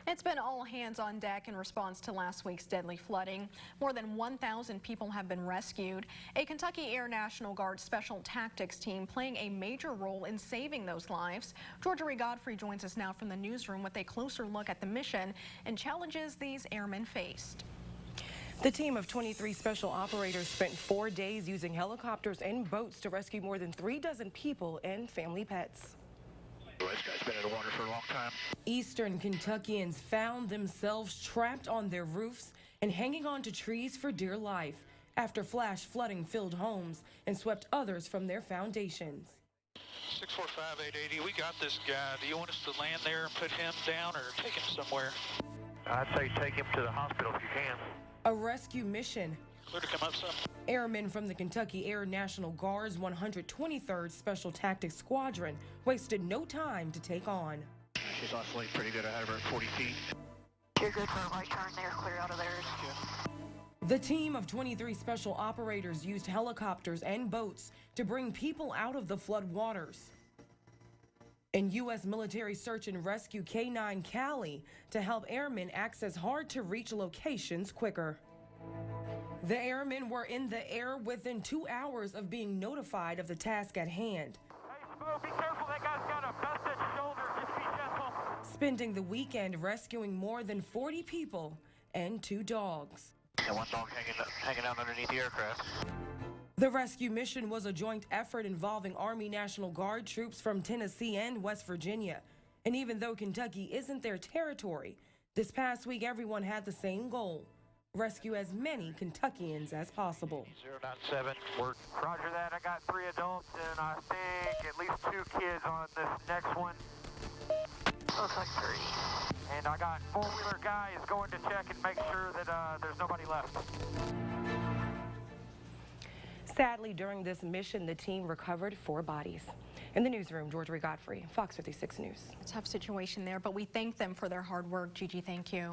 It's been all hands on deck in response to last week's deadly flooding. More than 1,000 people have been rescued. A Kentucky Air National Guard Special Tactics team playing a major role in saving those lives. Georgia Godfrey joins us now from the newsroom with a closer look at the mission and challenges these airmen faced. The team of 23 special operators spent 4 days using helicopters and boats to rescue more than 36 people and family pets. This guy's been in the water for a long time. Eastern Kentuckians found themselves trapped on their roofs and hanging onto trees for dear life after flash flooding filled homes and swept others from their foundations. 645-880, we got this guy. Do you want us to land there and put him down or take him somewhere? I'd say take him to the hospital if you can. A rescue mission. Clear to come up some. Airmen from the Kentucky Air National Guard's 123rd Special Tactics Squadron wasted no time to take on. She's oscillating pretty good. I had her at 40 feet. You're good for a right turn there, clear out of there. The team of 23 special operators used helicopters and boats to bring people out of the flood waters. And U.S. military search and rescue K-9 Cali to help airmen access hard-to-reach locations quicker. The airmen were in the air within 2 hours of being notified of the task at hand. Hey, Smoke, be careful. That guy's got a busted shoulder. Just be gentle. Spending the weekend rescuing more than 40 people and 2 dogs. And one dog hanging out underneath the aircraft. The rescue mission was a joint effort involving Army National Guard troops from Tennessee and West Virginia. And even though Kentucky isn't their territory, this past week everyone had the same goal: rescue as many Kentuckians as possible. 097, word. Roger that. I got 3 adults and I think at least 2 kids on this next one. Looks like 3. And I got 4-wheeler guys going to check and make sure that there's nobody left. Sadly, during this mission, the team recovered 4 bodies. In the newsroom, Georgia Godfrey, Fox 56 News. Tough situation there, but we thank them for their hard work. Gigi, thank you.